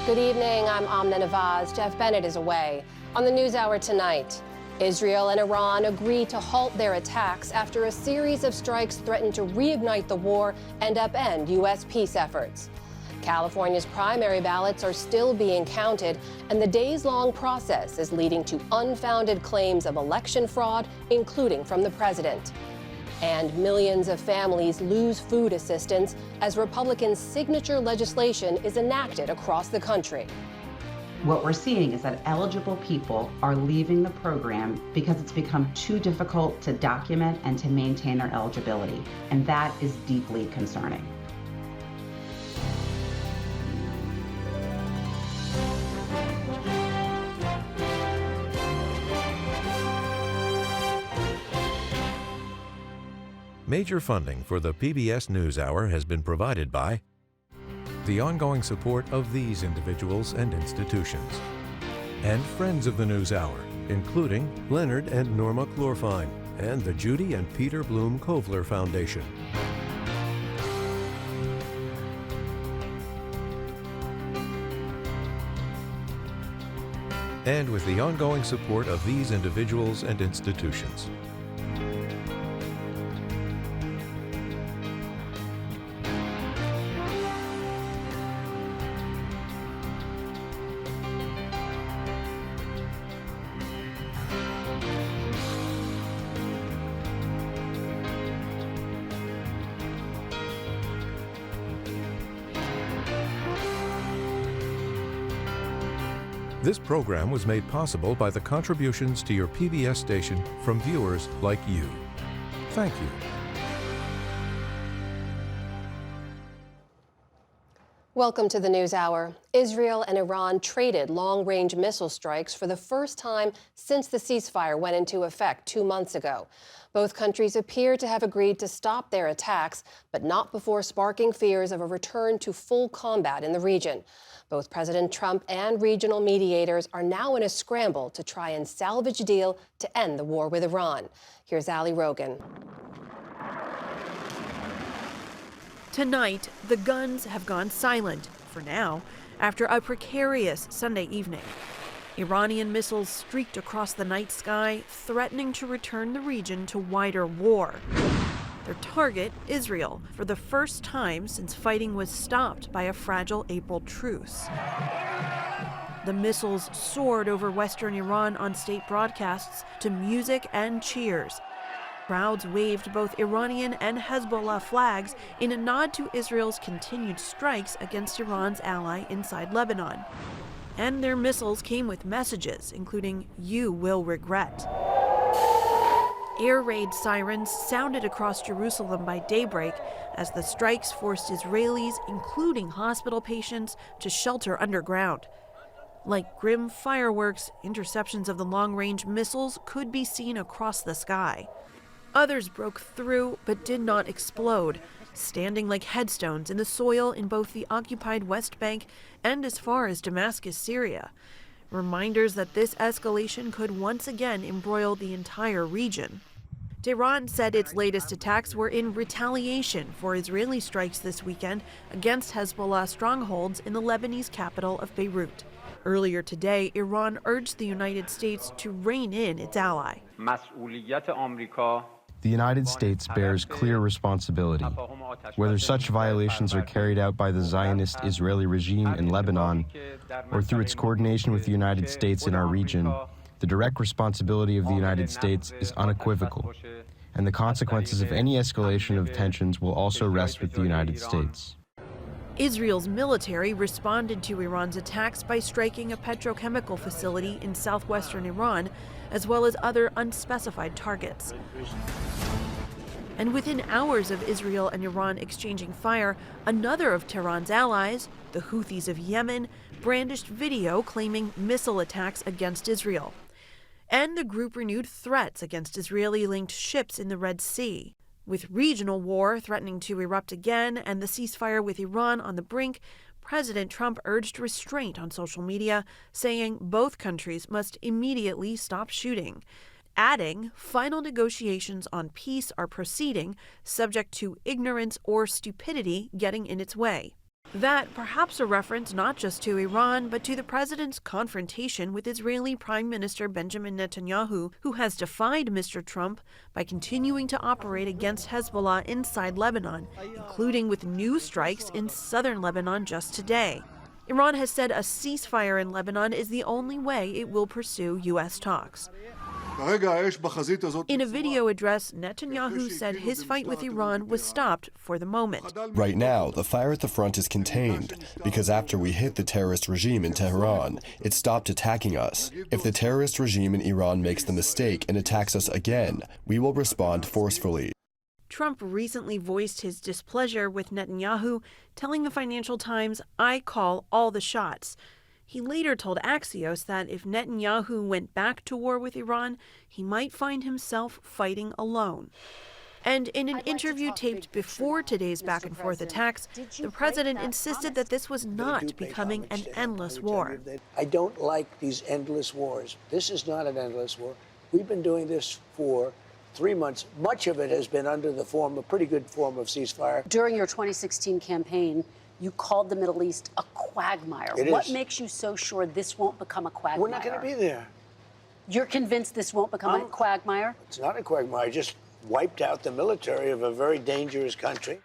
Good evening, I'm Amna Nawaz. Jeff Bennett is away. On the NewsHour tonight, Israel and Iran agree to halt their attacks after a series of strikes threatened to reignite the war and upend U.S. peace efforts. California's primary ballots are still being counted, and the days-long process is leading to unfounded claims of election fraud, including from the president. And millions of families lose food assistance as Republican signature legislation is enacted across the country. What we're seeing is that eligible people are leaving the program because it's become too difficult to document and to maintain their eligibility, and that is deeply concerning. Major funding for the PBS News Hour has been provided by the ongoing support of these individuals and institutions, and friends of the News Hour, including Leonard and Norma Chlorfine, and the Judy and Peter Bloom Kovler Foundation. And with the ongoing support of these individuals and institutions. This program was made possible by the contributions to your PBS station from viewers like you. Thank you. Welcome to the NewsHour. Israel and Iran traded long-range missile strikes for the first time since the ceasefire went into effect 2 months ago. Both countries appear to have agreed to stop their attacks, but not before sparking fears of a return to full combat in the region. Both President Trump and regional mediators are now in a scramble to try and salvage a deal to end the war with Iran. Here's Ali Rogan. Tonight, the guns have gone silent, for now, after a precarious Sunday evening. Iranian missiles streaked across the night sky, threatening to return the region to wider war. Their target, Israel, for the first time since fighting was stopped by a fragile April truce. The missiles soared over western Iran on state broadcasts to music and cheers. Crowds waved both Iranian and Hezbollah flags in a nod to Israel's continued strikes against Iran's ally inside Lebanon. And their missiles came with messages, including, "You will regret." Air raid sirens sounded across Jerusalem by daybreak as the strikes forced Israelis, including hospital patients, to shelter underground. Like grim fireworks, interceptions of the long-range missiles could be seen across the sky. Others broke through but did not explode, standing like headstones in the soil in both the occupied West Bank and as far as Damascus, Syria. Reminders that this escalation could once again embroil the entire region. Tehran said its latest attacks were in retaliation for Israeli strikes this weekend against Hezbollah strongholds in the Lebanese capital of Beirut. Earlier today, Iran urged the United States to rein in its ally. The United States bears clear responsibility. Whether such violations are carried out by the Zionist Israeli regime in Lebanon or through its coordination with the United States in our region, the direct responsibility of the United States is unequivocal, and the consequences of any escalation of tensions will also rest with the United States. Israel's military responded to Iran's attacks by striking a petrochemical facility in southwestern Iran, as well as other unspecified targets. And within hours of Israel and Iran exchanging fire, another of Tehran's allies, the Houthis of Yemen, brandished video claiming missile attacks against Israel. And the group renewed threats against Israeli-linked ships in the Red Sea. With regional war threatening to erupt again and the ceasefire with Iran on the brink, President Trump urged restraint on social media, saying both countries must immediately stop shooting. Adding, final negotiations on peace are proceeding, subject to ignorance or stupidity getting in its way. That perhaps a reference not just to Iran, but to the president's confrontation with Israeli Prime Minister Benjamin Netanyahu, who has defied Mr. Trump by continuing to operate against Hezbollah inside Lebanon, including with new strikes in southern Lebanon just today. Iran has said a ceasefire in Lebanon is the only way it will pursue U.S. talks. In a video address, Netanyahu said his fight with Iran was stopped for the moment. Right now, the fire at the front is contained because after we hit the terrorist regime in Tehran, it stopped attacking us. If the terrorist regime in Iran makes the mistake and attacks us again, we will respond forcefully. Trump recently voiced his displeasure with Netanyahu, telling the Financial Times, "I call all the shots." He later told Axios that if Netanyahu went back to war with Iran, he might find himself fighting alone. And in an interview taped before today's back-and-forth attacks, the president insisted that this was not becoming an endless war. I don't like these endless wars. This is not an endless war. We've been doing this for 3 months. Much of it has been under the form, a pretty good form of ceasefire. During your 2016 campaign, you called the Middle East a quagmire. What makes you so sure this won't become a quagmire? We're not going to be there. You're convinced this won't become a quagmire? It's not a quagmire. Just wiped out the military of a very dangerous country.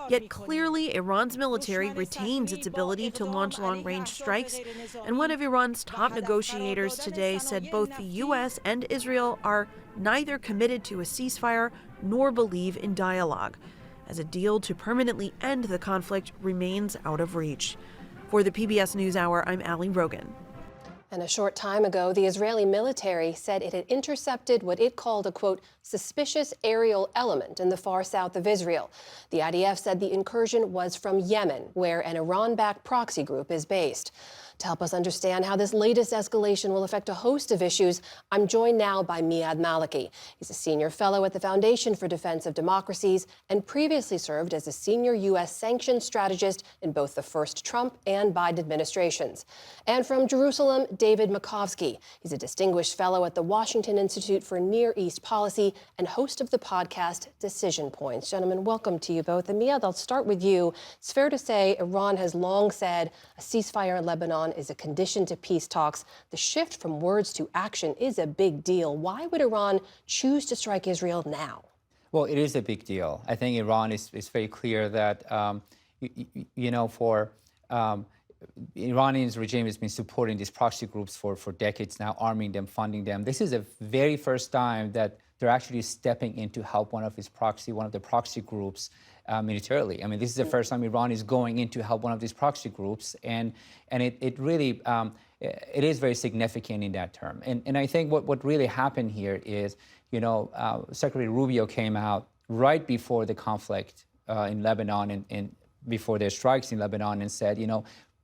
Yet clearly, Iran's military retains its ability to launch long-range strikes, and one of Iran's top negotiators today said both the U.S. and Israel are neither committed to a ceasefire nor believe in dialogue, as a deal to permanently end the conflict remains out of reach. For the PBS NewsHour, I'm Ali Rogan. And a short time ago, the Israeli military said it had intercepted what it called a, quote, suspicious aerial element in the far south of Israel. The IDF said the incursion was from Yemen, where an Iran-backed proxy group is based. To help us understand how this latest escalation will affect a host of issues, I'm joined now by Miad Maliki. He's a senior fellow at the Foundation for Defense of Democracies and previously served as a senior U.S. sanctions strategist in both the first Trump and Biden administrations. And from Jerusalem, David Makovsky. He's a distinguished fellow at the Washington Institute for Near East Policy and host of the podcast Decision Points. Gentlemen, welcome to you both. And Miad, I'll start with you. It's fair to say Iran has long said a ceasefire in Lebanon is a condition to peace talks. The shift from words to action is a big deal. Why would Iran choose to strike Israel now? Well, it is a big deal. I think Iran is very clear that, Iranian regime has been supporting these proxy groups for decades now, arming them, funding them. This is the very first time that they're actually stepping in to help one of the proxy groups militarily. I mean, this is the first time Iran is going in to help one of these proxy groups, and it really it is very significant in that term. And I think what really happened here is, Secretary Rubio came out right before the conflict in Lebanon and before their strikes in Lebanon and said,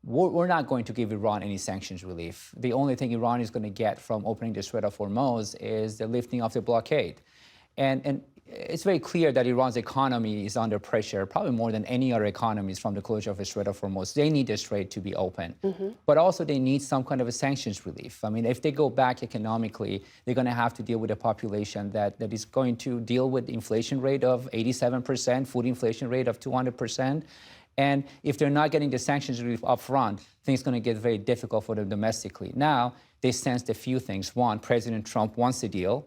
we're not going to give Iran any sanctions relief. The only thing Iran is going to get from opening the Strait of Hormuz is the lifting of the blockade. And it's very clear that Iran's economy is under pressure, probably more than any other economies from the closure of the Strait of Hormuz. They need the strait to be open. But also they need some kind of a sanctions relief. I mean, if they go back economically, they're going to have to deal with a population that is going to deal with inflation rate of 87%, food inflation rate of 200%. And if they're not getting the sanctions relief up front, things are going to get very difficult for them domestically. Now, they sensed a few things. One, President Trump wants a deal,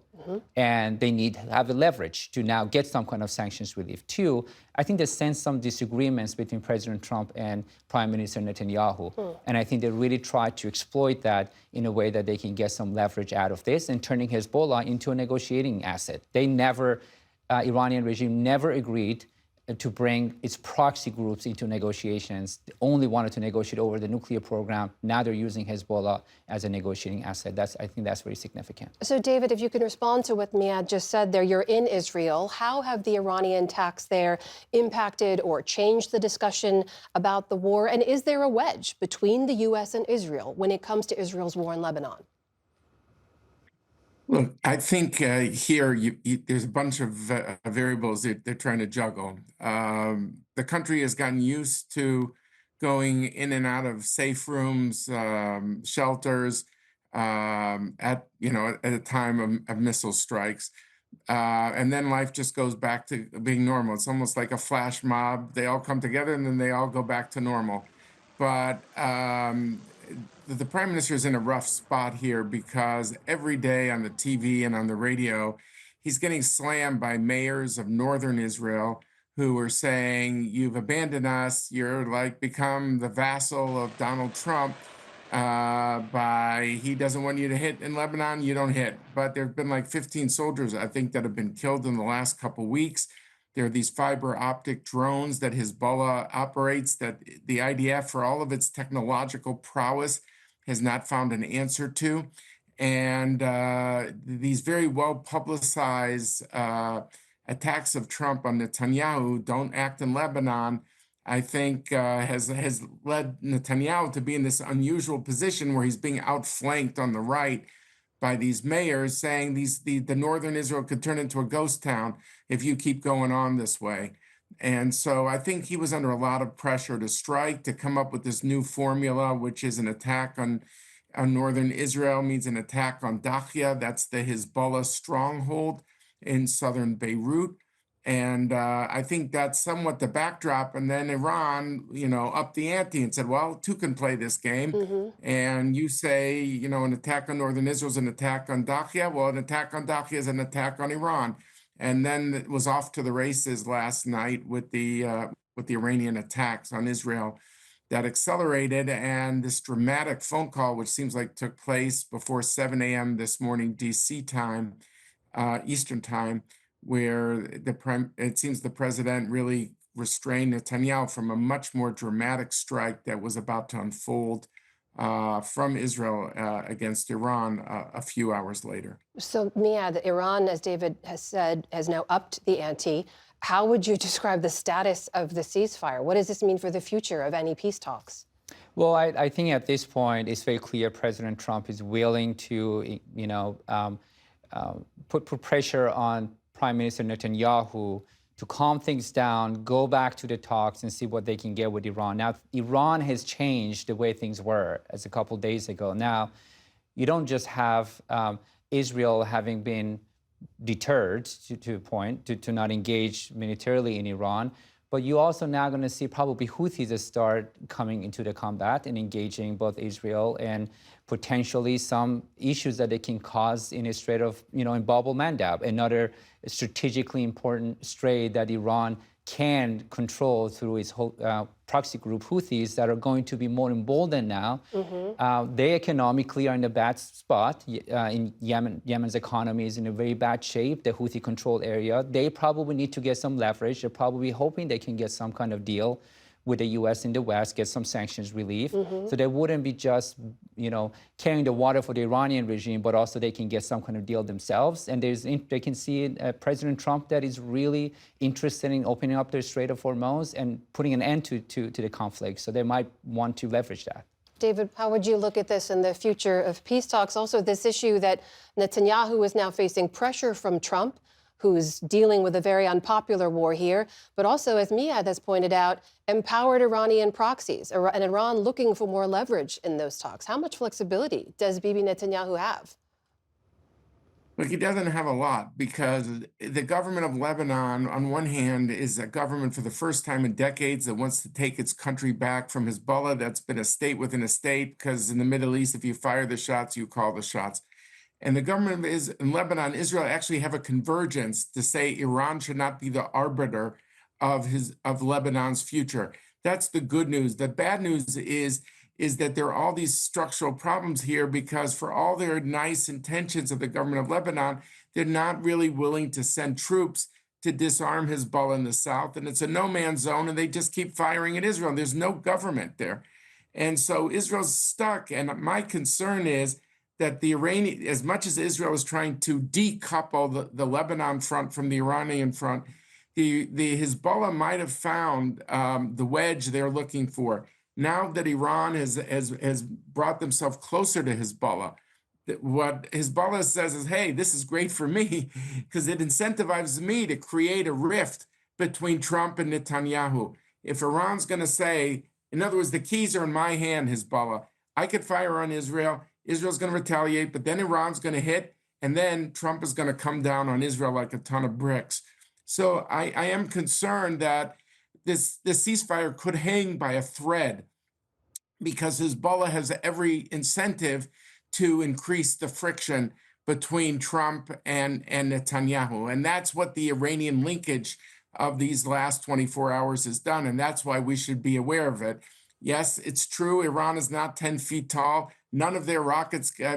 and they need to have the leverage to now get some kind of sanctions relief. Two, I think they sensed some disagreements between President Trump and Prime Minister Netanyahu. And I think they really tried to exploit that in a way that they can get some leverage out of this and turning Hezbollah into a negotiating asset. Iranian regime never agreed to bring its proxy groups into negotiations. They only wanted to negotiate over the nuclear program. Now they're using Hezbollah as a negotiating asset. I think that's very significant. So, David, if you can respond to what Miad just said there, you're in Israel. How have the Iranian attacks there impacted or changed the discussion about the war? And is there a wedge between the U.S. and Israel when it comes to Israel's war in Lebanon? Look, I think here there's a bunch of variables that they're trying to juggle. The country has gotten used to going in and out of safe rooms, shelters at a time of missile strikes, and then life just goes back to being normal. It's almost like a flash mob. They all come together and then they all go back to normal. but the prime minister is in a rough spot here because every day on the TV and on the radio, he's getting slammed by mayors of northern Israel who are saying, "You've abandoned us. You're like become the vassal of Donald Trump. He doesn't want you to hit in Lebanon, you don't hit." But there have been like 15 soldiers, I think, that have been killed in the last couple weeks. There are these fiber optic drones that Hezbollah operates that the IDF, for all of its technological prowess, has not found an answer to. And these very well publicized attacks of Trump on Netanyahu, "Don't act in Lebanon," I think has led Netanyahu to be in this unusual position where he's being outflanked on the right by these mayors saying the northern Israel could turn into a ghost town if you keep going on this way. And so I think he was under a lot of pressure to strike, to come up with this new formula, which is an attack on northern Israel means an attack on Dakhia. That's the Hezbollah stronghold in southern Beirut. And I think that's somewhat the backdrop. And then Iran, upped the ante and said, well, two can play this game. And you say, an attack on northern Israel is an attack on Dakhia. Well, an attack on Dakhia is an attack on Iran. And then it was off to the races last night with the Iranian attacks on Israel that accelerated. And this dramatic phone call, which seems like took place before 7 a.m. this morning, DC time, Eastern time, where it seems the president really restrained Netanyahu from a much more dramatic strike that was about to unfold from Israel against Iran a few hours later. So, Mia, Iran, as David has said, has now upped the ante. How would you describe the status of the ceasefire? What does this mean for the future of any peace talks? Well, I think at this point it's very clear President Trump is willing to, put pressure on Prime Minister Netanyahu to calm things down, go back to the talks and see what they can get with Iran. Now, Iran has changed the way things were as a couple days ago. Now, you don't just have Israel having been deterred to a point to not engage militarily in Iran, but you also now going to see probably Houthis start coming into the combat and engaging both Israel and potentially some issues that they can cause in a Strait of, in Bab el-Mandab, another strategically important strait that Iran can control through its whole, proxy group Houthis that are going to be more emboldened now. They economically are in a bad spot. In Yemen's economy is in a very bad shape, the Houthi-controlled area. They probably need to get some leverage. They're probably hoping they can get some kind of deal with the U.S. in the West, get some sanctions relief. So they wouldn't be just, carrying the water for the Iranian regime, but also they can get some kind of deal themselves. And they can see President Trump that is really interested in opening up the Strait of Hormuz and putting an end to the conflict. So they might want to leverage that. David, how would you look at this in the future of peace talks? Also, this issue that Netanyahu is now facing pressure from Trump, who's dealing with a very unpopular war here, but also, as Miyad has pointed out, empowered Iranian proxies, and Iran looking for more leverage in those talks. How much flexibility does Bibi Netanyahu have? Look, he doesn't have a lot because the government of Lebanon, on one hand, is a government for the first time in decades that wants to take its country back from Hezbollah. That's been a state within a state, because in the Middle East, if you fire the shots, you call the shots. And the government is in Lebanon, Israel actually have a convergence to say Iran should not be the arbiter of Lebanon's future. That's the good news. The bad news is that there are all these structural problems here because for all their nice intentions of the government of Lebanon, they're not really willing to send troops to disarm Hezbollah in the south. And it's a no man's zone, and they just keep firing at Israel. There's no government there. And so Israel's stuck. And my concern is that the Iranian, as much as Israel is trying to decouple the Lebanon front from the Iranian front, the Hezbollah might have found the wedge they're looking for. Now that Iran has brought themselves closer to Hezbollah, what Hezbollah says is, hey, this is great for me because it incentivizes me to create a rift between Trump and Netanyahu. If Iran's going to say, in other words, the keys are in my hand, Hezbollah, I could fire on Israel, Israel's going to retaliate, but then Iran's going to hit, and then Trump is going to come down on Israel like a ton of bricks. So I am concerned that this ceasefire could hang by a thread because Hezbollah has every incentive to increase the friction between Trump and Netanyahu. And that's what the Iranian linkage of these last 24 hours has done. And that's why we should be aware of it. Yes, it's true. Iran is not 10 feet tall. None of their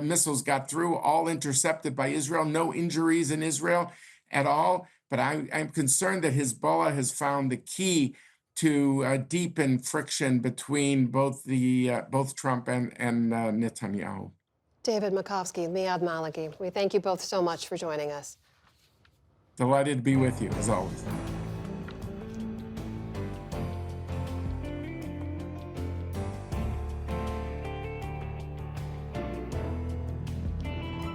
missiles got through, all intercepted by Israel. No injuries in Israel at all. But I'm concerned that Hezbollah has found the key to deepen friction between both Trump and Netanyahu. David Makovsky, Miad Maliki, we thank you both so much for joining us. Delighted to be with you, as always.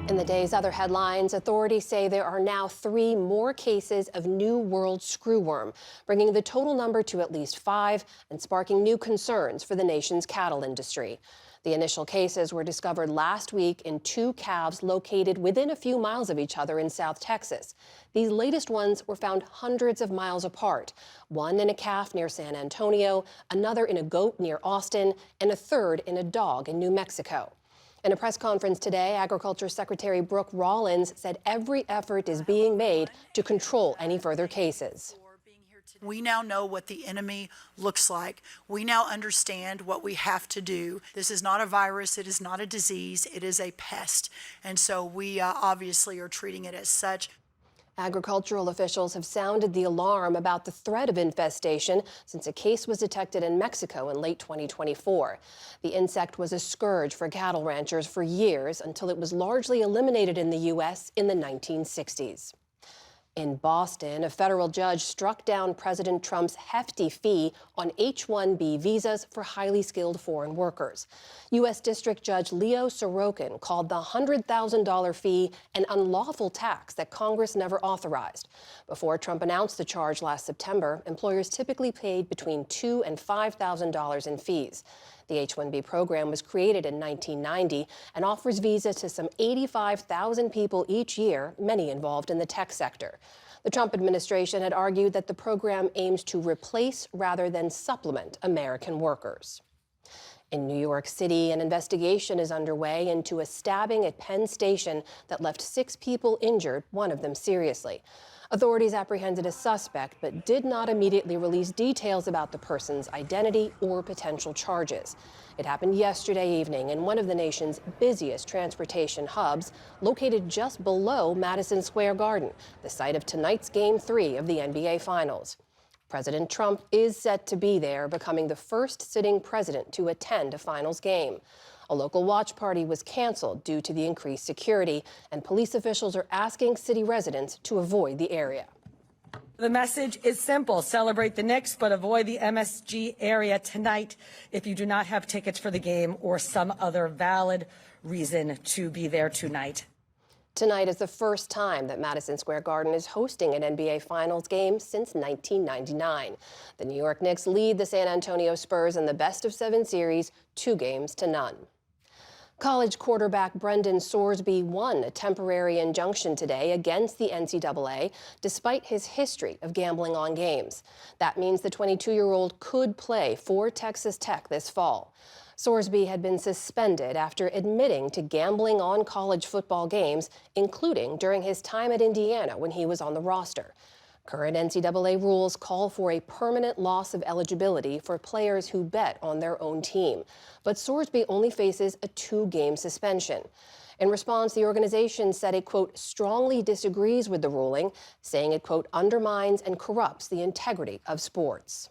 In the day's other headlines, authorities say there are now 3 more cases of New World screwworm, bringing the total number to at least 5 and sparking new concerns for the nation's cattle industry. The initial cases were discovered last week in 2 calves located within a few miles of each other in South Texas. These latest ones were found hundreds of miles apart, one in a calf near San Antonio, another in a goat near Austin, and a third in a dog in New Mexico. In a press conference today, Agriculture Secretary Brooke Rollins said every effort is being made to control any further cases. We now know what the enemy looks like. We now understand what we have to do. This is not a virus. It is not a disease. It is a pest. And so we obviously are treating it as such. Agricultural officials have sounded the alarm about the threat of infestation since a case was detected in Mexico in late 2024. The insect was a scourge for cattle ranchers for years until it was largely eliminated in the U.S. in the 1960s. In Boston, a federal judge struck down President Trump's hefty fee on H-1B visas for highly skilled foreign workers. U.S. District Judge Leo Sorokin called the $100,000 fee an unlawful tax that Congress never authorized. Before Trump announced the charge last September, employers typically paid between $2,000 and $5,000 in fees. The H-1B program was created in 1990 and offers visas to some 85,000 people each year, many involved in the tech sector. The Trump administration had argued that the program aims to replace rather than supplement American workers. In New York City, an investigation is underway into a stabbing at Penn Station that left 6 people injured, one of them seriously. Authorities apprehended a suspect but did not immediately release details about the person's identity or potential charges. It happened yesterday evening in one of the nation's busiest transportation hubs, located just below Madison Square Garden, the site of tonight's Game 3 of the NBA Finals. President Trump is set to be there, becoming the first sitting president to attend a finals game. A local watch party was canceled due to the increased security, and police officials are asking city residents to avoid the area. The message is simple. Celebrate the Knicks, but avoid the MSG area tonight if you do not have tickets for the game or some other valid reason to be there tonight. Tonight is the first time that Madison Square Garden is hosting an NBA Finals game since 1999. The New York Knicks lead the San Antonio Spurs in the best-of-7 series, 2-0. College quarterback Brendan Sorsby won a temporary injunction today against the NCAA, despite his history of gambling on games. That means the 22-year-old could play for Texas Tech this fall. Sorsby had been suspended after admitting to gambling on college football games, including during his time at Indiana when he was on the roster. Current NCAA rules call for a permanent loss of eligibility for players who bet on their own team. But Sorsby only faces a 2-game suspension. In response, the organization said it, quote, strongly disagrees with the ruling, saying it, quote, undermines and corrupts the integrity of sports.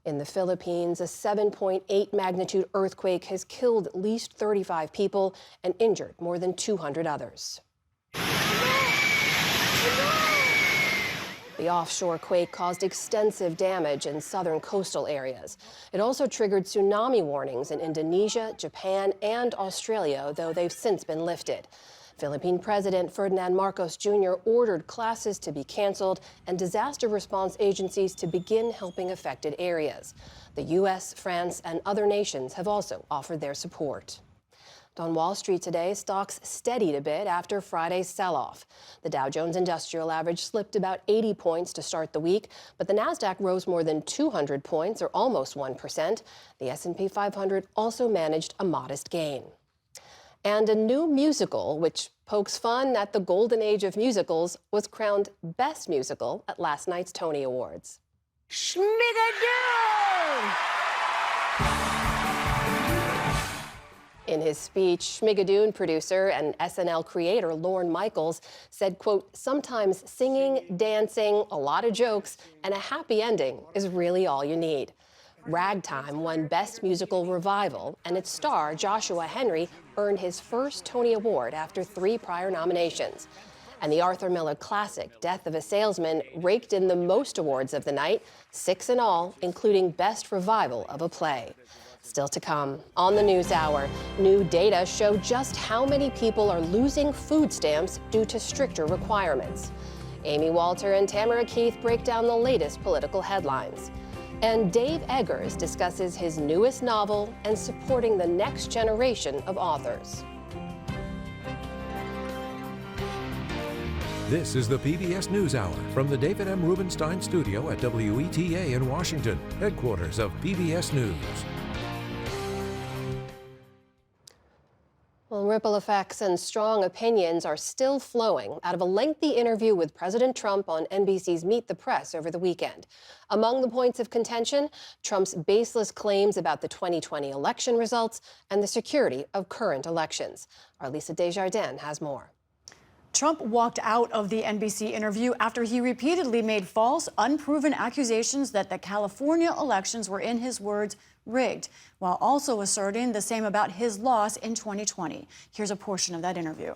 In the Philippines, a 7.8 magnitude earthquake has killed at least 35 people and injured more than 200 others. The offshore quake caused extensive damage in southern coastal areas. It also triggered tsunami warnings in Indonesia, Japan, and Australia, though they've since been lifted. Philippine President Ferdinand Marcos Jr. ordered classes to be canceled and disaster response agencies to begin helping affected areas. The U.S., France, and other nations have also offered their support. On Wall Street today, stocks steadied a bit after Friday's sell-off. The Dow Jones Industrial Average slipped about 80 points to start the week, but the Nasdaq rose more than 200 points, or almost 1%. The S&P 500 also managed a modest gain. And a new musical, which pokes fun at the golden age of musicals, was crowned Best Musical at last night's Tony Awards. Schmigadoon! In his speech, Schmigadoon producer and SNL creator Lorne Michaels said, quote, "Sometimes singing, dancing, a lot of jokes, and a happy ending is really all you need." Ragtime won Best Musical Revival, and its star, Joshua Henry, earned his first Tony Award after 3 prior nominations. And the Arthur Miller classic, Death of a Salesman, raked in the most awards of the night, 6 in all, including Best Revival of a Play. Still to come, on the NewsHour, new data show just how many people are losing food stamps due to stricter requirements. Amy Walter and Tamara Keith break down the latest political headlines. And Dave Eggers discusses his newest novel and supporting the next generation of authors. This is the PBS NewsHour from the David M. Rubenstein Studio at WETA in Washington, headquarters of PBS News. Well, ripple effects and strong opinions are still flowing out of a lengthy interview with President Trump on NBC's Meet the Press over the weekend. Among the points of contention, Trump's baseless claims about the 2020 election results and the security of current elections. Our Lisa Desjardins has more. Trump walked out of the NBC interview after he repeatedly made false, unproven accusations that the California elections were, in his words, rigged, while also asserting the same about his loss in 2020. Here's a portion of that interview.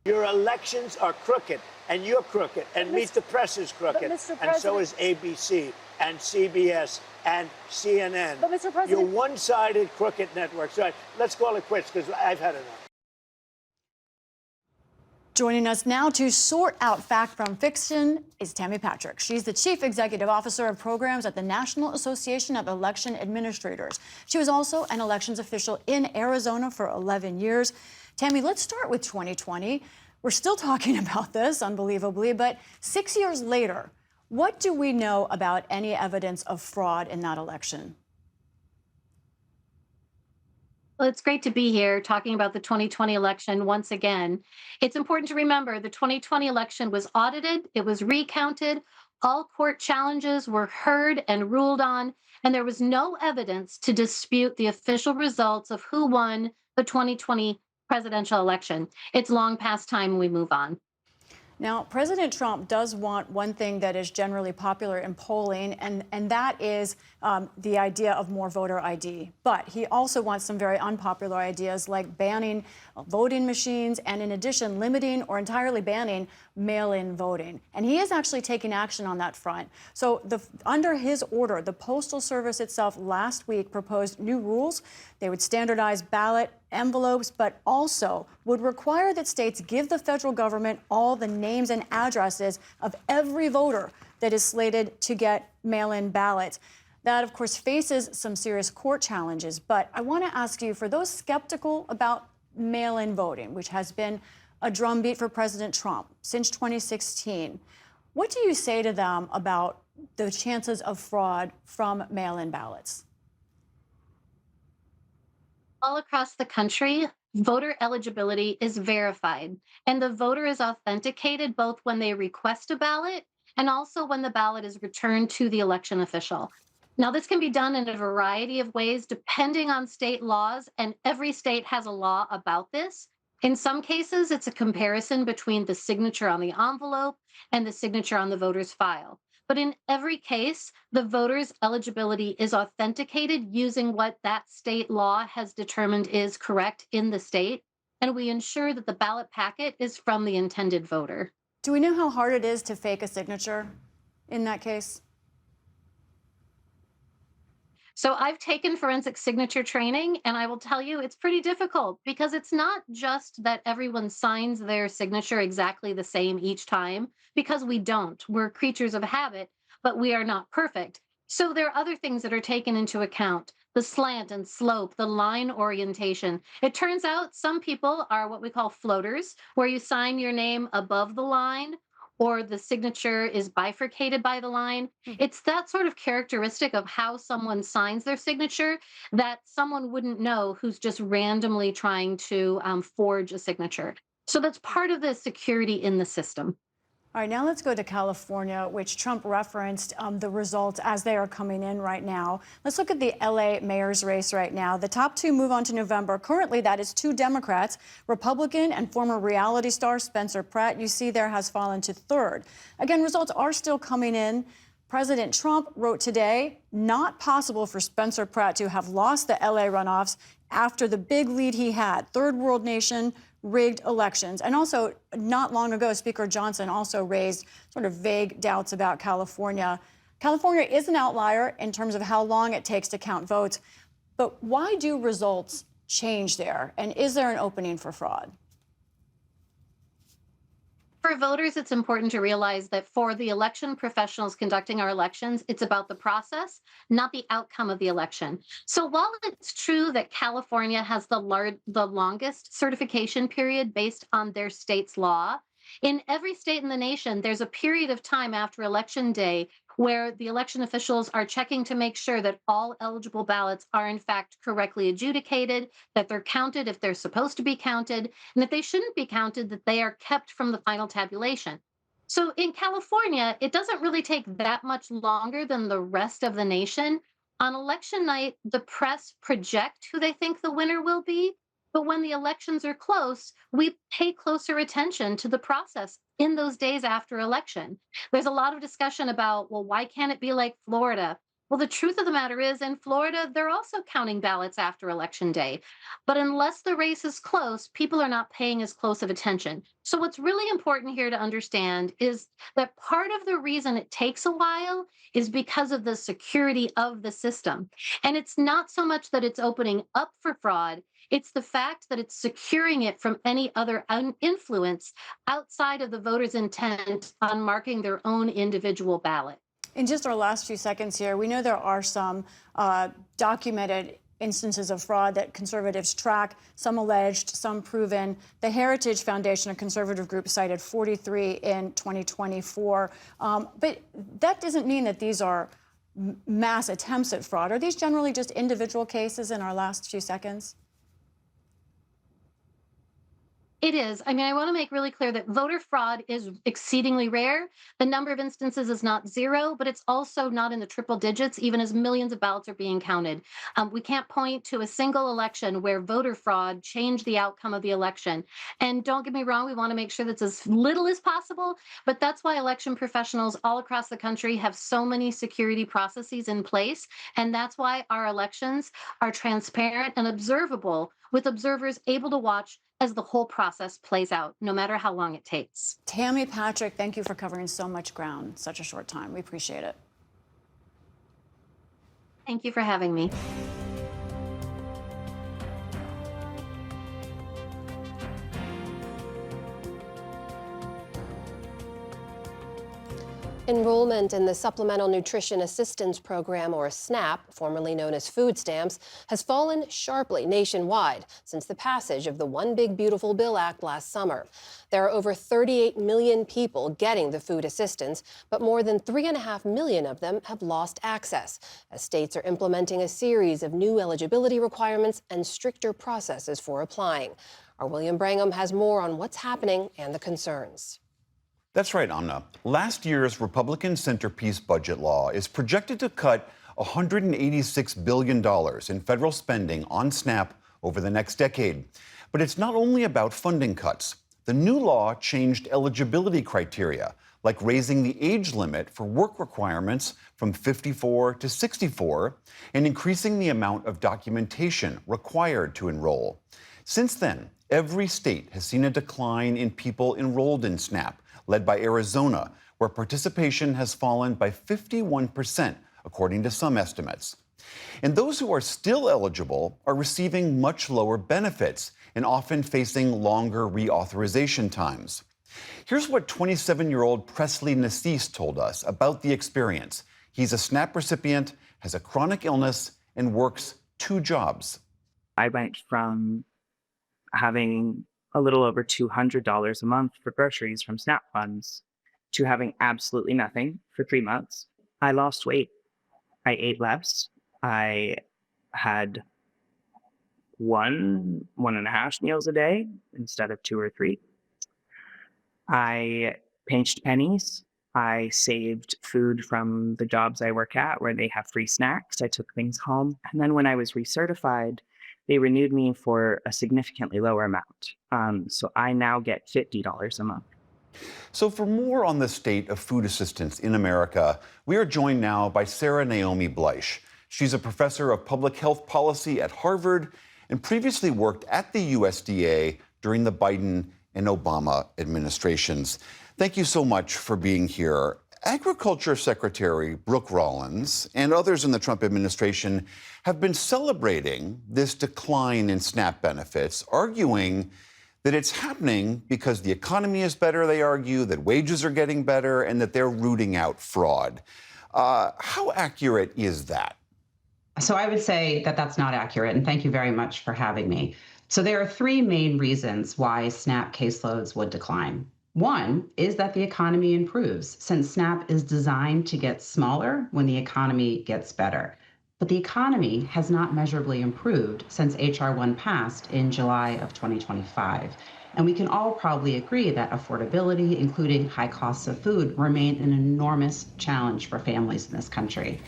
Your elections are crooked, and you're crooked, and Meet the Press is crooked, and so is ABC and CBS and CNN. But Mr. President, you're one-sided crooked networks. Right, let's call it quits, because I've had enough. Joining us now to sort out fact from fiction is Tammy Patrick. She's the Chief Executive Officer of Programs at the National Association of Election Administrators. She was also an elections official in Arizona for 11 years. Tammy, let's start with 2020. We're still talking about this, unbelievably, but 6 years later, what do we know about any evidence of fraud in that election? Well, it's great to be here talking about the 2020 election once again. It's important to remember the 2020 election was audited, it was recounted, all court challenges were heard and ruled on, and there was no evidence to dispute the official results of who won the 2020 presidential election. It's long past time we move on. Now, President Trump does want one thing that is generally popular in polling, and that is the idea of more voter ID. But he also wants some very unpopular ideas like banning voting machines and, in addition, limiting or entirely banning mail-in voting. And he is actually taking action on that front. So under his order, the Postal Service itself last week proposed new rules. They would standardize ballot envelopes, but also would require that states give the federal government all the names and addresses of every voter that is slated to get mail-in ballots. That, of course, faces some serious court challenges. But I want to ask you, for those skeptical about mail-in voting, which has been a drumbeat for President Trump since 2016, what do you say to them about the chances of fraud from mail-in ballots? All across the country, voter eligibility is verified, and the voter is authenticated both when they request a ballot and also when the ballot is returned to the election official. Now, this can be done in a variety of ways depending on state laws, and every state has a law about this. In some cases, it's a comparison between the signature on the envelope and the signature on the voter's file. But in every case, the voter's eligibility is authenticated using what that state law has determined is correct in the state, and we ensure that the ballot packet is from the intended voter. Do we know how hard it is to fake a signature in that case? So I've taken forensic signature training, and I will tell you it's pretty difficult because it's not just that everyone signs their signature exactly the same each time, because we don't. We're creatures of habit, but we are not perfect. So there are other things that are taken into account. the slant and slope, the line orientation. It turns out some people are what we call floaters, where you sign your name above the line or the signature is bifurcated by the line. It's that sort of characteristic of how someone signs their signature that someone wouldn't know who's just randomly trying to forge a signature. So that's part of the security in the system. All right, now let's go to California, which Trump referenced the results as they are coming in right now. Let's look at the LA mayor's race right now. The top two move on to November. Currently, that is two Democrats, Republican and former reality star Spencer Pratt, you see there, has fallen to third. Again, results are still coming in. President Trump wrote today, not possible for Spencer Pratt to have lost the LA runoffs after the big lead he had. Third world nation, rigged elections. And also, not long ago, Speaker Johnson also raised sort of vague doubts about California. California is an outlier in terms of how long it takes to count votes. But why do results change there? And is there an opening for fraud? For voters, it's important to realize that for the election professionals conducting our elections, it's about the process, not the outcome of the election. So while it's true that California has the longest certification period based on their state's law, in every state in the nation, there's a period of time after Election Day where the election officials are checking to make sure that all eligible ballots are in fact correctly adjudicated, that they're counted if they're supposed to be counted, and if they shouldn't be counted, that they are kept from the final tabulation. So in California, it doesn't really take that much longer than the rest of the nation. On election night, the press project who they think the winner will be. But when the elections are close, we pay closer attention to the process in those days after election. There's a lot of discussion about, well, why can't it be like Florida? Well, the truth of the matter is, in Florida, they're also counting ballots after Election Day. But unless the race is close, people are not paying as close of attention. So what's really important here to understand is that part of the reason it takes a while is because of the security of the system. And it's not so much that it's opening up for fraud, it's the fact that it's securing it from any other influence outside of the voter's intent on marking their own individual ballot. In just our last few seconds here, we know there are some documented instances of fraud that conservatives track, some alleged, some proven. The Heritage Foundation, a conservative group, cited 43 in 2024. But that doesn't mean that these are mass attempts at fraud. Are these generally just individual cases in our last few seconds? It is. I mean, I want to make really clear that voter fraud is exceedingly rare. The number of instances is not zero, but it's also not in the triple digits, even as millions of ballots are being counted. We can't point to a single election where voter fraud changed the outcome of the election. And don't get me wrong, we want to make sure that's as little as possible, but that's why election professionals all across the country have so many security processes in place. And that's why our elections are transparent and observable, with observers able to watch as the whole process plays out, no matter how long it takes. Tammy, Patrick, thank you for covering so much ground in such a short time. We appreciate it. Thank you for having me. Enrollment in the Supplemental Nutrition Assistance Program, or SNAP, formerly known as food stamps, has fallen sharply nationwide since the passage of the One Big Beautiful Bill Act last summer. There are over 38 million people getting the food assistance, but more than 3.5 million of them have lost access, as states are implementing a series of new eligibility requirements and stricter processes for applying. Our William Brangham has more on what's happening and the concerns. That's right, Amna. Last year's Republican centerpiece budget law is projected to cut $186 billion in federal spending on SNAP over the next decade. But it's not only about funding cuts. The new law changed eligibility criteria, like raising the age limit for work requirements from 54 to 64 and increasing the amount of documentation required to enroll. Since then, every state has seen a decline in people enrolled in SNAP, led by Arizona, where participation has fallen by 51%, according to some estimates. And those who are still eligible are receiving much lower benefits and often facing longer reauthorization times. Here's what 27-year-old Presley Nassis told us about the experience. He's a SNAP recipient, has a chronic illness, and works 2 jobs. I went from having a little over $200 a month for groceries from SNAP funds to having absolutely nothing for 3 months. I lost weight. I ate less. I had 1.5 meals a day instead of 2 or 3. I pinched pennies. I saved food from the jobs I work at where they have free snacks. I took things home. And then when I was recertified, they renewed me for a significantly lower amount. So I now get $50 a month. So for more on the state of food assistance in America, we are joined now by Sarah Naomi Bleich. She's a professor of public health policy at Harvard and previously worked at the USDA during the Biden and Obama administrations. Thank you so much for being here. Agriculture Secretary Brooke Rollins and others in the Trump administration have been celebrating this decline in SNAP benefits, arguing that it's happening because the economy is better, they argue, that wages are getting better, and that they're rooting out fraud. How accurate is that? So I would say that that's not accurate, and thank you very much for having me. So there are 3 main reasons why SNAP caseloads would decline. One is that the economy improves, since SNAP is designed to get smaller when the economy gets better. But the economy has not measurably improved since H.R. 1 passed in July of 2025. And we can all probably agree that affordability, including high costs of food, remain an enormous challenge for families in this country.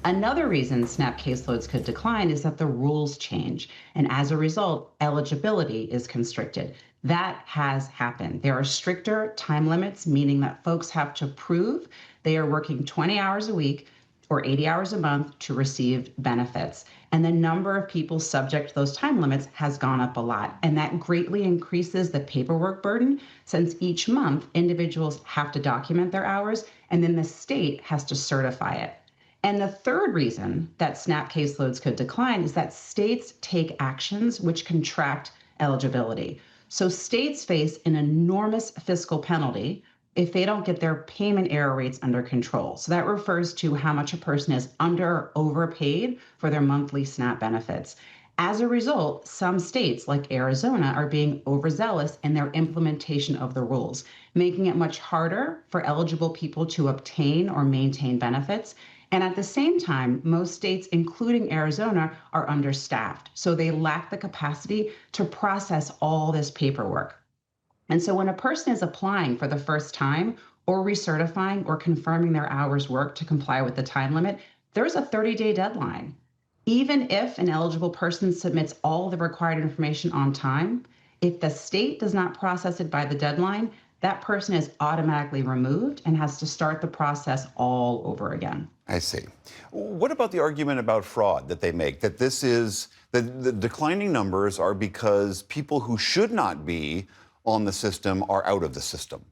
Another reason SNAP caseloads could decline is that the rules change, and as a result, eligibility is constricted. That has happened. There are stricter time limits, meaning that folks have to prove they are working 20 hours a week or 80 hours a month to receive benefits. And the number of people subject to those time limits has gone up a lot. And that greatly increases the paperwork burden, since each month individuals have to document their hours, and then the state has to certify it. And the third reason that SNAP caseloads could decline is that states take actions which contract eligibility. So states face an enormous fiscal penalty if they don't get their payment error rates under control. So that refers to how much a person is under or overpaid for their monthly SNAP benefits. As a result, some states like Arizona are being overzealous in their implementation of the rules, making it much harder for eligible people to obtain or maintain benefits. And at the same time, most states, including Arizona, are understaffed. So they lack the capacity to process all this paperwork. And so when a person is applying for the first time or recertifying or confirming their hours worked to comply with the time limit, there's a 30-day deadline. Even if an eligible person submits all the required information on time, if the state does not process it by the deadline, that person is automatically removed and has to start the process all over again. I see. What about the argument about fraud that they make, that this is, that the declining numbers are because people who should not be on the system are out of the system?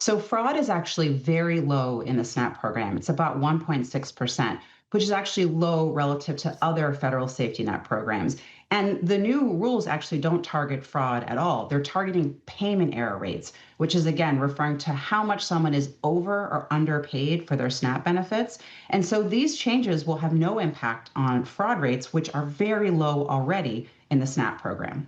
So fraud is actually very low in the SNAP program. It's about 1.6%, which is actually low relative to other federal safety net programs. And the new rules actually don't target fraud at all. They're targeting payment error rates, which is, again, referring to how much someone is over or underpaid for their SNAP benefits. And so these changes will have no impact on fraud rates, which are very low already in the SNAP program.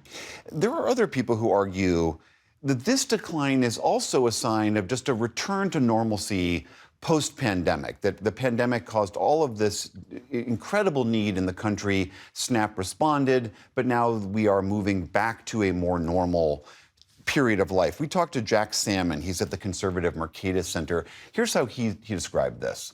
There are other people who argue that this decline is also a sign of just a return to normalcy post-pandemic, that the pandemic caused all of this incredible need in the country. SNAP responded, but now we are moving back to a more normal period of life. We talked to Jack Salmon. He's at the conservative Mercatus Center. Here's how he described this.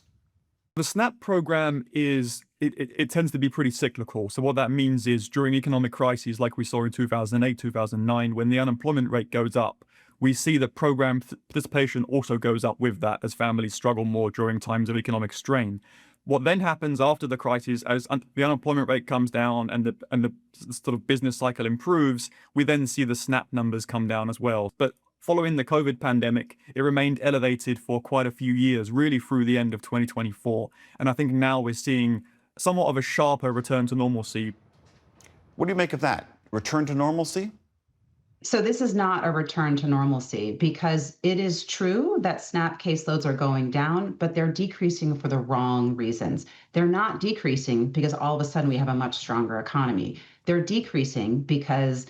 The SNAP program it tends to be pretty cyclical. So what that means is during economic crises like we saw in 2008, 2009, when the unemployment rate goes up, we see that program participation also goes up with that as families struggle more during times of economic strain. What then happens after the crisis, as the unemployment rate comes down and the sort of business cycle improves, we then see the SNAP numbers come down as well. But following the COVID pandemic, it remained elevated for quite a few years, really through the end of 2024. And I think now we're seeing somewhat of a sharper return to normalcy. What do you make of that? Return to normalcy? So this is not a return to normalcy because it is true that SNAP caseloads are going down, but they're decreasing for the wrong reasons. They're not decreasing because all of a sudden we have a much stronger economy. They're decreasing because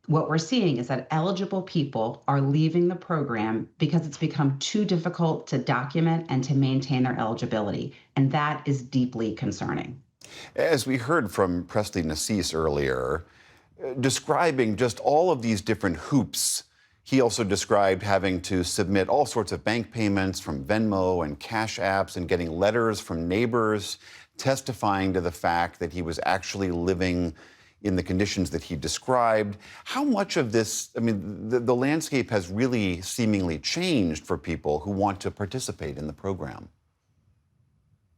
what we're seeing is that eligible people are leaving the program because it's become too difficult to document and to maintain their eligibility. And that is deeply concerning. As we heard from Presley Nassis earlier, describing just all of these different hoops, he also described having to submit all sorts of bank payments from Venmo and Cash Apps and getting letters from neighbors testifying to the fact that he was actually living in the conditions that he described. How much of this, I mean, the landscape has really seemingly changed for people who want to participate in the program.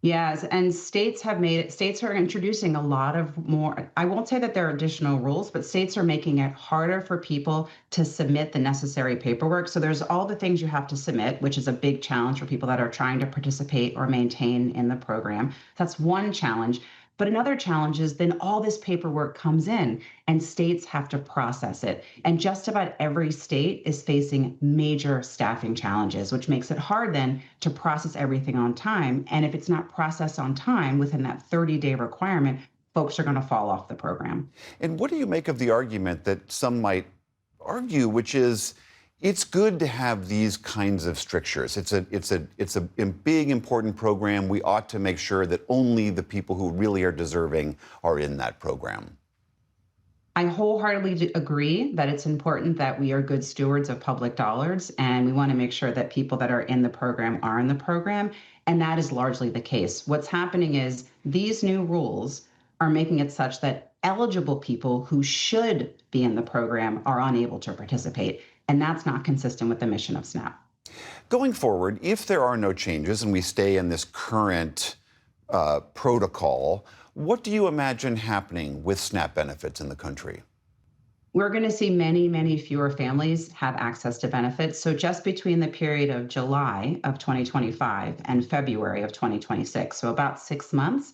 Yes, and states have made it, states are introducing a lot of more, I won't say that there are additional rules, but states are making it harder for people to submit the necessary paperwork. So there's all the things you have to submit, which is a big challenge for people that are trying to participate or maintain in the program. That's one challenge. But another challenge is then all this paperwork comes in and states have to process it. And just about every state is facing major staffing challenges, which makes it hard then to process everything on time. And if it's not processed on time within that 30-day requirement, folks are going to fall off the program. And what do you make of the argument that some might argue, which is it's good to have these kinds of strictures. It's a big, important program. We ought to make sure that only the people who really are deserving are in that program. I wholeheartedly agree that it's important that we are good stewards of public dollars, and we want to make sure that people that are in the program are in the program, and that is largely the case. What's happening is these new rules are making it such that eligible people who should be in the program are unable to participate. And that's not consistent with the mission of SNAP. Going forward, if there are no changes and we stay in this current protocol, what do you imagine happening with SNAP benefits in the country? We're going to see many, many fewer families have access to benefits. So just between the period of July of 2025 and February of 2026, so about 6 months,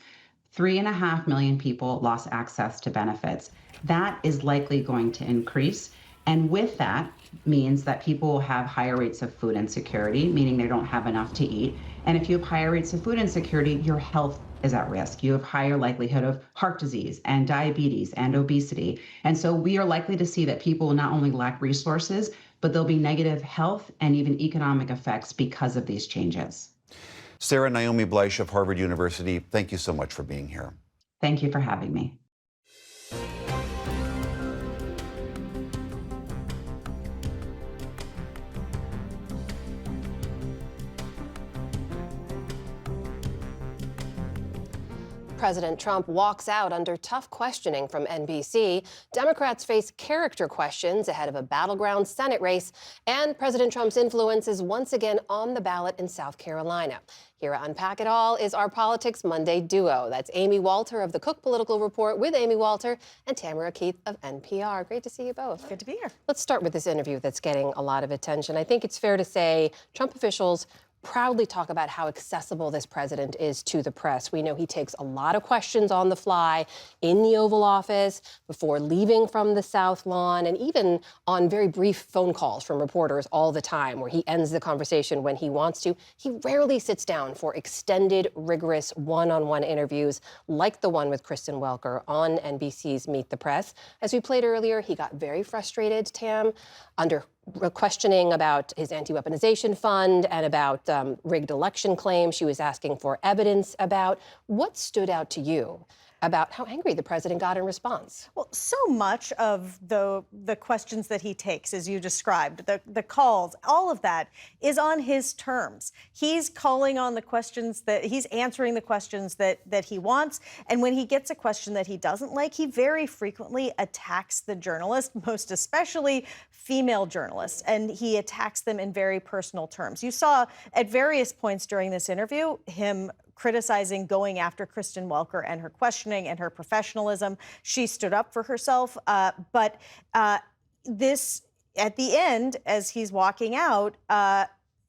3.5 million people lost access to benefits. That is likely going to increase. And with that means that people will have higher rates of food insecurity, meaning they don't have enough to eat. And if you have higher rates of food insecurity, your health is at risk. You have higher likelihood of heart disease and diabetes and obesity. And so we are likely to see that people will not only lack resources, but there'll be negative health and even economic effects because of these changes. Sarah Naomi Bleish of Harvard University, thank you so much for being here. Thank you for having me. President Trump walks out under tough questioning from NBC. Democrats face character questions ahead of a battleground Senate race, and President Trump's influence is once again on the ballot in South Carolina. Here to unpack it all is our Politics Monday duo. That's Amy Walter of the Cook Political Report with Amy Walter and Tamara Keith of NPR. Great to see you both. Good to be here. Let's start with this interview that's getting a lot of attention. I think it's fair to say Trump officials proudly talk about how accessible this president is to the press. We know he takes a lot of questions on the fly in the Oval Office, before leaving from the South Lawn, and even on very brief phone calls from reporters all the time, where he ends the conversation when he wants to. He rarely sits down for extended, rigorous one-on-one interviews like the one with Kristen Welker on NBC's Meet the Press. As we played earlier, he got very frustrated, Tam, under questioning about his anti-weaponization fund and about rigged election claims she was asking for evidence about. What stood out to you about how angry the president got in response? Well, so much of the questions that he takes, as you described, the calls, all of that is on his terms. He's calling on the questions he's answering the questions that he wants. And when he gets a question that he doesn't like, he very frequently attacks the journalist, most especially female journalists, and he attacks them in very personal terms. You saw at various points during this interview him criticizing going after Kristen Welker and her questioning and her professionalism. She stood up for herself, but this, at the end, as he's walking out,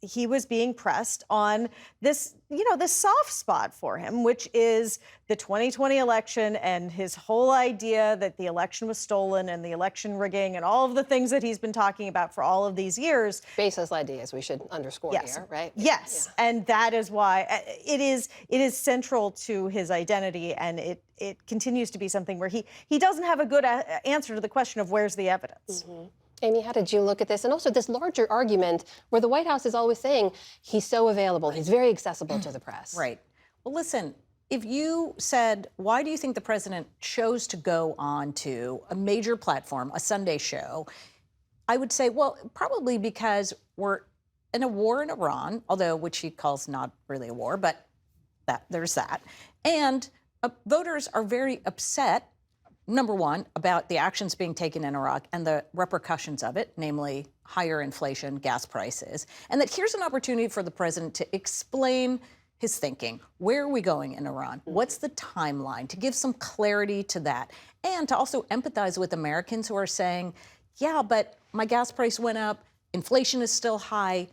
he was being pressed on this, this soft spot for him, which is the 2020 election and his whole idea that the election was stolen and the election rigging and all of the things that he's been talking about for all of these years. Baseless ideas, we should underscore here, right? Yes, yeah. And that is why it is central to his identity, and it continues to be something where he doesn't have a good answer to the question of where's the evidence. Mm-hmm. Amy, how did you look at this? And also this larger argument where the White House is always saying he's so available, he's very accessible to the press. Right. Well, listen, if you said, why do you think the president chose to go on to a major platform, a Sunday show, I would say, well, probably because we're in a war in Iran, although which he calls not really a war, but there's that. And voters are very upset, number one, about the actions being taken in Iraq and the repercussions of it, namely higher inflation, gas prices, and that here's an opportunity for the president to explain his thinking. Where are we going in Iran? What's the timeline? To give some clarity to that, and to also empathize with Americans who are saying, yeah, but my gas price went up, inflation is still high,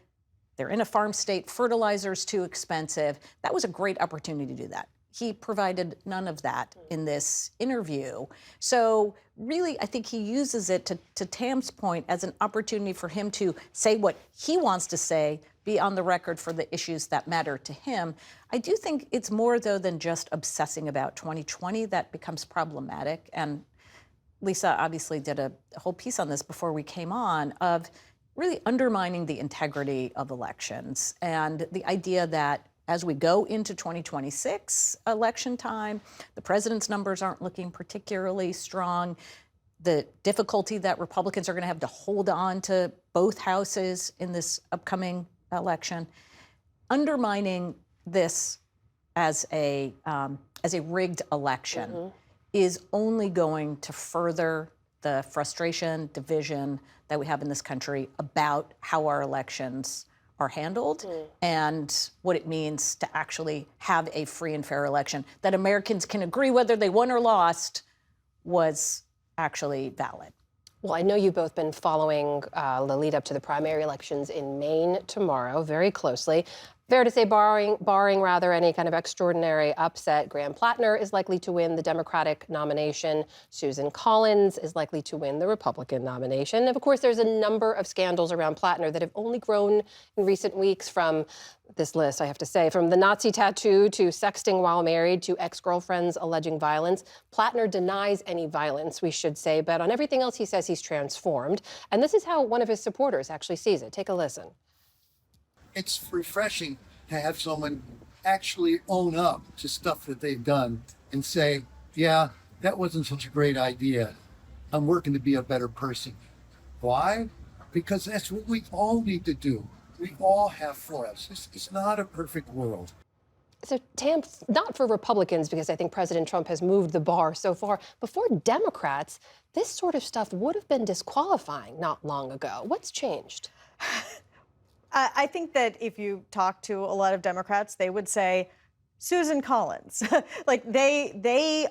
they're in a farm state, fertilizer's too expensive. That was a great opportunity to do that. He provided none of that in this interview. So really, I think he uses it, to Tam's point, as an opportunity for him to say what he wants to say, be on the record for the issues that matter to him. I do think it's more, though, than just obsessing about 2020 that becomes problematic. And Lisa obviously did a whole piece on this before we came on, of really undermining the integrity of elections and the idea that as we go into 2026 election time, the president's numbers aren't looking particularly strong. The difficulty that Republicans are going to have to hold on to both houses in this upcoming election, undermining this as a rigged election is only going to further the frustration, division that we have in this country about how our elections are handled and what it means to actually have a free and fair election that Americans can agree whether they won or lost was actually valid. Well, I know you've both been following the lead up to the primary elections in Maine tomorrow very closely. Fair to say, barring any kind of extraordinary upset, Graham Plattner is likely to win the Democratic nomination. Susan Collins is likely to win the Republican nomination. And of course, there's a number of scandals around Plattner that have only grown in recent weeks, from this list, I have to say, from the Nazi tattoo to sexting while married to ex-girlfriends alleging violence. Plattner denies any violence, we should say, but on everything else he says he's transformed. And this is how one of his supporters actually sees it. Take a listen. It's refreshing to have someone actually own up to stuff that they've done and say, yeah, that wasn't such a great idea. I'm working to be a better person. Why? Because that's what we all need to do. We all have for us. It's not a perfect world. So, Tam, not for Republicans, because I think President Trump has moved the bar so far, but for Democrats, this sort of stuff would have been disqualifying not long ago. What's changed? I think that if you talk to a lot of Democrats, they would say Susan Collins. Like they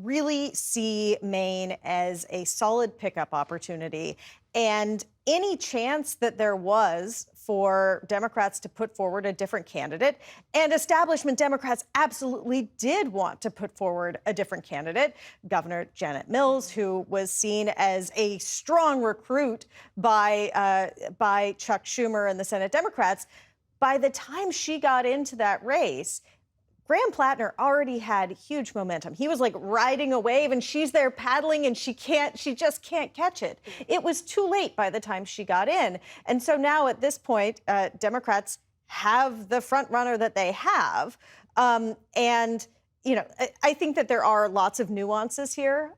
really see Maine as a solid pickup opportunity. And any chance that there was for Democrats to put forward a different candidate, and establishment Democrats absolutely did want to put forward a different candidate. Governor Janet Mills, who was seen as a strong recruit by Chuck Schumer and the Senate Democrats, by the time she got into that race, Graham Plattner already had huge momentum. He was like riding a wave, and she's there paddling, and she just can't catch it. It was too late by the time she got in. And so now at this point, Democrats have the front runner that they have. And you know, I think that there are lots of nuances here,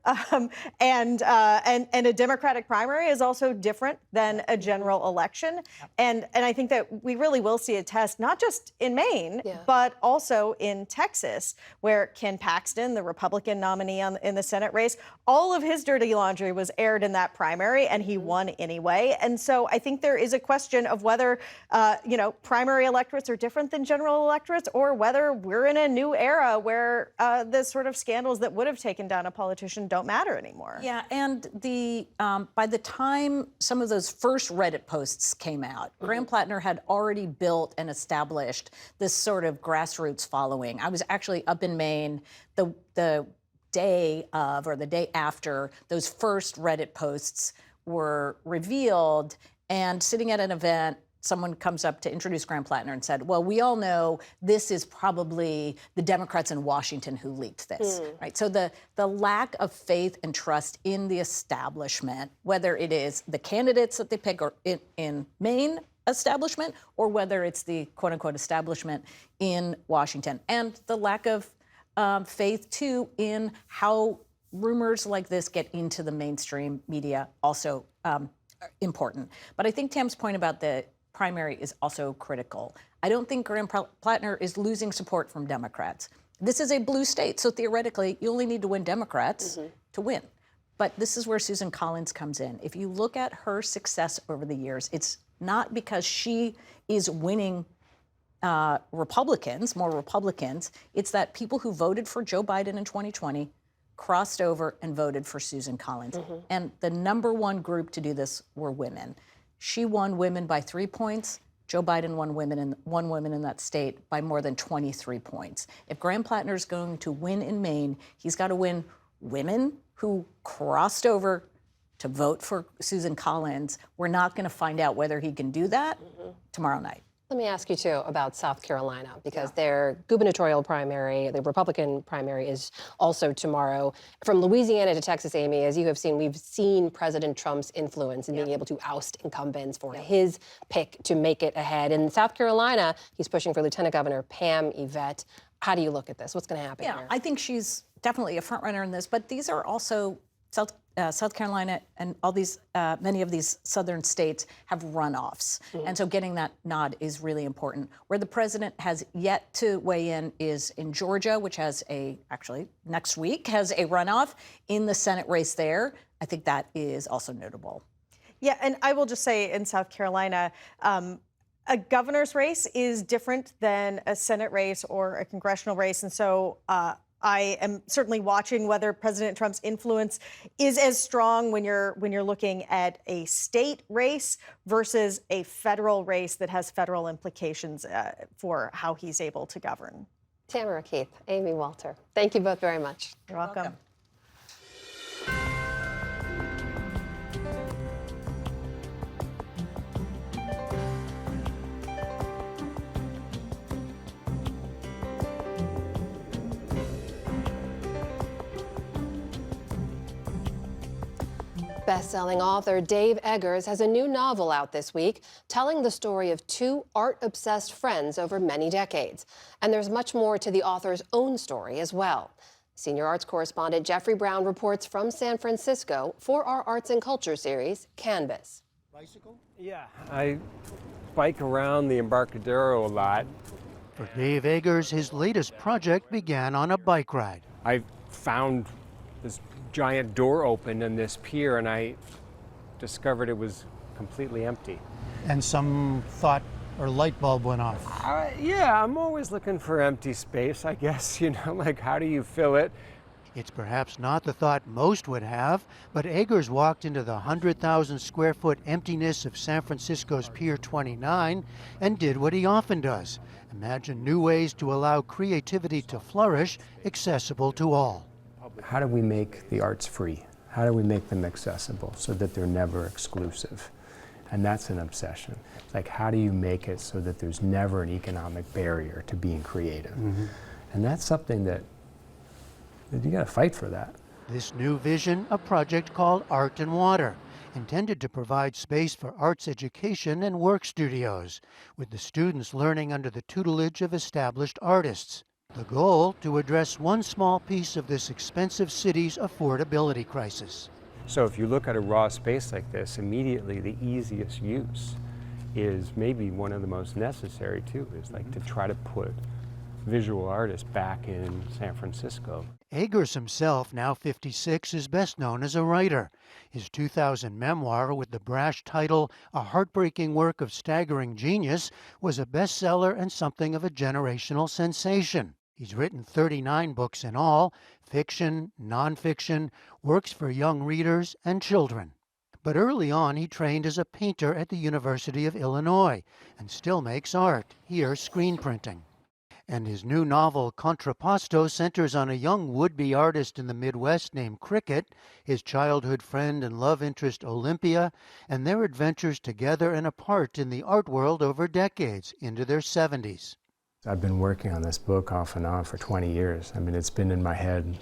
and a Democratic primary is also different than a general election, and I think that we really will see a test not just in Maine, but also in Texas, where Ken Paxton, the Republican nominee in the Senate race, all of his dirty laundry was aired in that primary, and he won anyway. And so I think there is a question of whether primary electorates are different than general electorates, or whether we're in a new era where where the sort of scandals that would have taken down a politician don't matter anymore. Yeah, and by the time some of those first Reddit posts came out, Graham Plattner had already built and established this sort of grassroots following. I was actually up in Maine the day of, or the day after, those first Reddit posts were revealed, and sitting at an event, someone comes up to introduce Graham Plattner and said, well, we all know this is probably the Democrats in Washington who leaked this, right? So the lack of faith and trust in the establishment, whether it is the candidates that they pick or in Maine establishment, or whether it's the quote unquote establishment in Washington, and the lack of faith too in how rumors like this get into the mainstream media, also important. But I think Tam's point about the primary is also critical. I don't think Graham Plattner is losing support from Democrats. This is a blue state, so theoretically, you only need to win Democrats to win. But this is where Susan Collins comes in. If you look at her success over the years, it's not because she is winning Republicans, more Republicans. It's that people who voted for Joe Biden in 2020 crossed over and voted for Susan Collins. And the number one group to do this were women. She won women by 3 points. Joe Biden won women in that state by more than 23 points. If Graham Plattner is going to win in Maine, he's got to win women who crossed over to vote for Susan Collins. We're not going to find out whether he can do that tomorrow night. Let me ask you, too, about South Carolina, because their gubernatorial primary, the Republican primary, is also tomorrow. From Louisiana to Texas, Amy, as you have seen, we've seen President Trump's influence in being able to oust incumbents for his pick to make it ahead. In South Carolina, he's pushing for Lieutenant Governor Pam Yvette. How do you look at this? What's going to happen here? I think she's definitely a front runner in this, but these are also South Carolina and all these, many of these southern states have runoffs. And so getting that nod is really important. Where the president has yet to weigh in is in Georgia, which has actually next week has a runoff in the Senate race there. I think that is also notable. Yeah, and I will just say in South Carolina, a governor's race is different than a Senate race or a congressional race. And so I am certainly watching whether President Trump's influence is as strong when you're looking at a state race versus a federal race that has federal implications for how he's able to govern. Tamara Keith, Amy Walter, thank you both very much. You're welcome. Best-selling author Dave Eggers has a new novel out this week telling the story of two art-obsessed friends over many decades. And there's much more to the author's own story as well. Senior arts correspondent Jeffrey Brown reports from San Francisco for our Arts and Culture series, Canvas. Bicycle? Yeah, I bike around the Embarcadero a lot. For Dave Eggers, his latest project began on a bike ride. I found this giant door open in this pier, and I discovered it was completely empty. And some thought or light bulb went off. Yeah, I'm always looking for empty space, I guess, like how do you fill it? It's perhaps not the thought most would have, but Eggers walked into the 100,000 square foot emptiness of San Francisco's Pier 29 and did what he often does, imagine new ways to allow creativity to flourish, accessible to all. How do we make the arts free? How do we make them accessible so that they're never exclusive? And that's an obsession. It's like, how do you make it so that there's never an economic barrier to being creative? And that's something that you gotta fight for that. This new vision, a project called Art and Water, intended to provide space for arts education and work studios, with the students learning under the tutelage of established artists. The goal, to address one small piece of this expensive city's affordability crisis. So if you look at a raw space like this, immediately the easiest use is maybe one of the most necessary too, is like to try to put visual artists back in San Francisco. Eggers himself, now 56, is best known as a writer. His 2000 memoir with the brash title, A Heartbreaking Work of Staggering Genius, was a bestseller and something of a generational sensation. He's written 39 books in all, fiction, nonfiction, works for young readers and children. But early on, he trained as a painter at the University of Illinois and still makes art, here screen printing. And his new novel, Contrapposto, centers on a young would-be artist in the Midwest named Cricket, his childhood friend and love interest Olympia, and their adventures together and apart in the art world over decades, into their 70s. I've been working on this book off and on for 20 years. I mean, it's been in my head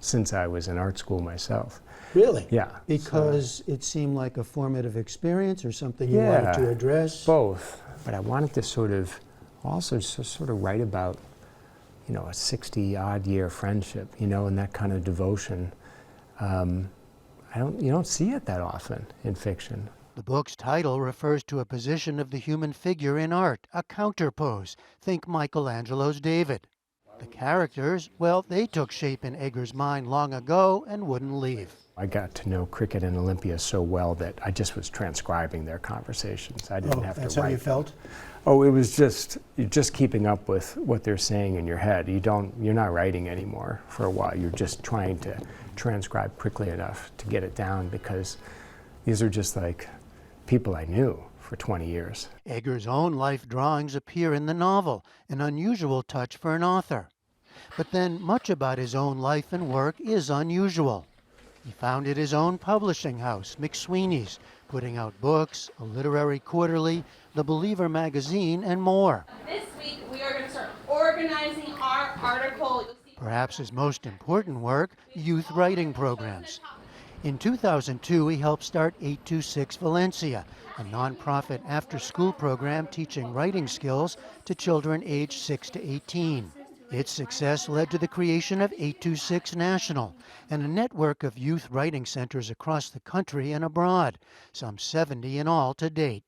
since I was in art school myself. Really? Yeah. Because it seemed like a formative experience or something you wanted to address? Both. But I wanted to sort of also sort of write about, you know, a 60-odd year friendship, you know, and that kind of devotion. You don't see it that often in fiction. The book's title refers to a position of the human figure in art, a counterpose. Think Michelangelo's David. The characters, well, they took shape in Eggers' mind long ago and wouldn't leave. I got to know Cricket and Olympia so well that I just was transcribing their conversations. I didn't have to write. That's how you felt? Oh, it was you're just keeping up with what they're saying in your head. You're not writing anymore for a while. You're just trying to transcribe quickly enough to get it down, because these are just like people I knew for 20 years. Eggers' own life drawings appear in the novel, an unusual touch for an author. But then much about his own life and work is unusual. He founded his own publishing house, McSweeney's, putting out books, a literary quarterly, The Believer magazine, and more. This week we are going to start organizing our article. Perhaps his most important work, youth writing programs. In 2002, he helped start 826 Valencia, a nonprofit after-school program teaching writing skills to children aged 6 to 18. Its success led to the creation of 826 National, and a network of youth writing centers across the country and abroad, some 70 in all to date.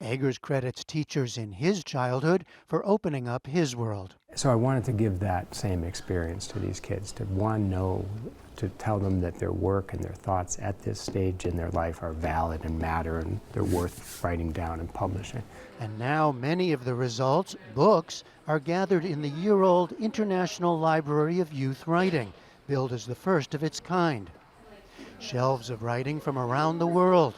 Eggers credits teachers in his childhood for opening up his world. So I wanted to give that same experience to these kids, to tell them that their work and their thoughts at this stage in their life are valid and matter, and they're worth writing down and publishing. And now many of the results, books, are gathered in the year-old International Library of Youth Writing, billed as the first of its kind. Shelves of writing from around the world,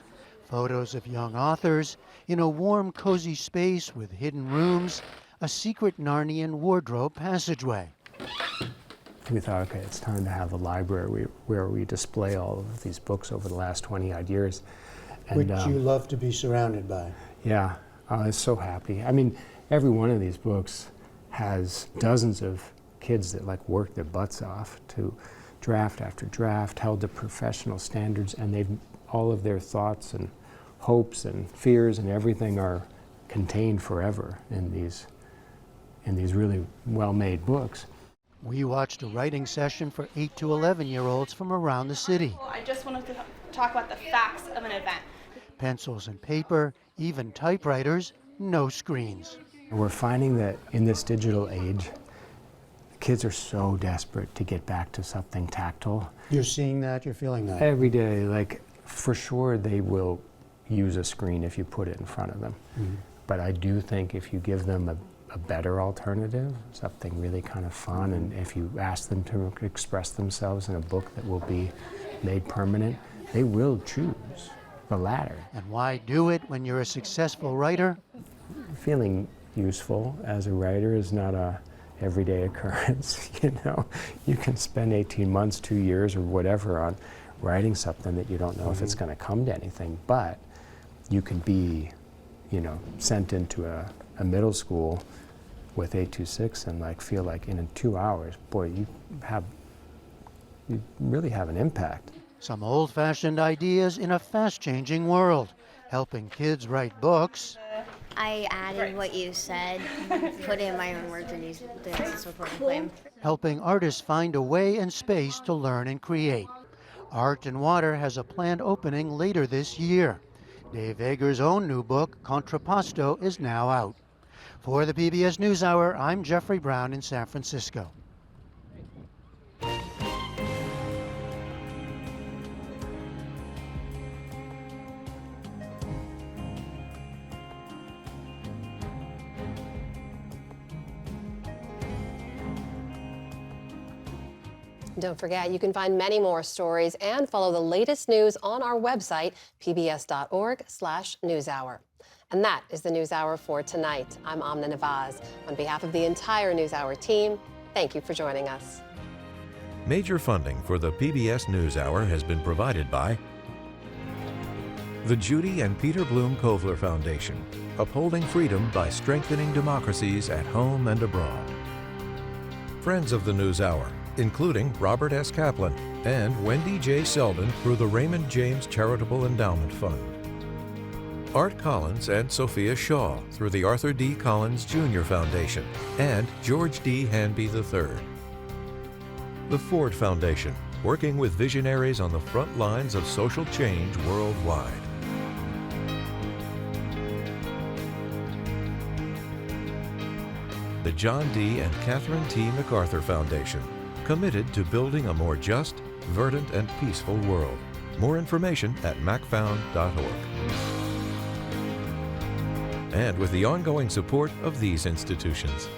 photos of young authors, in a warm, cozy space with hidden rooms, a secret Narnian wardrobe passageway. We thought, okay, it's time to have a library where we display all of these books over the last 20-odd years. And, which you love to be surrounded by. Yeah, I was so happy. I mean, every one of these books has dozens of kids that like work their butts off to draft after draft, held to professional standards, and all of their thoughts and hopes and fears and everything are contained forever in these really well-made books. We watched a writing session for 8 to 11-year-olds from around the city. I just wanted to talk about the facts of an event. Pencils and paper, even typewriters, no screens. We're finding that in this digital age, kids are so desperate to get back to something tactile. You're seeing that, you're feeling that? Every day, like, for sure they will use a screen if you put it in front of them. Mm-hmm. But I do think if you give them a better alternative, something really kind of fun, and if you ask them to express themselves in a book that will be made permanent, they will choose the latter. And why do it when you're a successful writer? Feeling useful as a writer is not a everyday occurrence. You know, you can spend 18 months, 2 years, or whatever on writing something that you don't know if it's going to come to anything, but you can be, you know, sent into a middle school with 826 and like feel like in 2 hours, boy, you really have an impact. Some old-fashioned ideas in a fast-changing world, helping kids write books. I added what you said, put in my own words, and used the support claim. Helping artists find a way and space to learn and create. Art and Water has a planned opening later this year. Dave Eggers' own new book, Contrapposto, is now out. For the PBS NewsHour, I'm Jeffrey Brown in San Francisco. Don't forget, you can find many more stories and follow the latest news on our website, pbs.org/newshour. And that is the NewsHour for tonight. I'm Amna Nawaz. On behalf of the entire NewsHour team, thank you for joining us. Major funding for the PBS NewsHour has been provided by the Judy and Peter Bloom Kovler Foundation, upholding freedom by strengthening democracies at home and abroad. Friends of the NewsHour, including Robert S. Kaplan and Wendy J. Selden through the Raymond James Charitable Endowment Fund. Art Collins and Sophia Shaw through the Arthur D. Collins Jr. Foundation and George D. Hanby III. The Ford Foundation, working with visionaries on the front lines of social change worldwide. The John D. and Catherine T. MacArthur Foundation, committed to building a more just, verdant, and peaceful world. More information at macfound.org. And with the ongoing support of these institutions.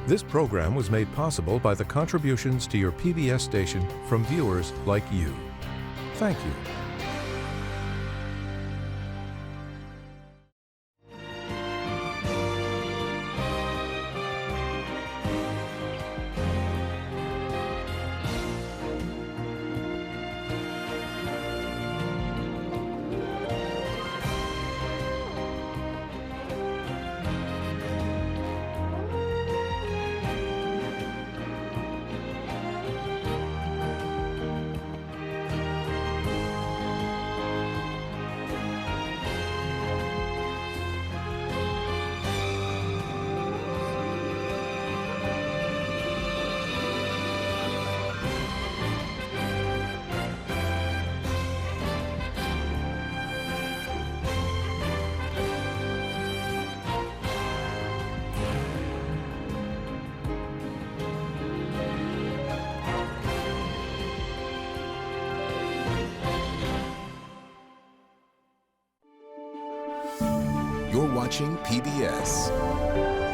This program was made possible by the contributions to your PBS station from viewers like you. Thank you. You're watching PBS.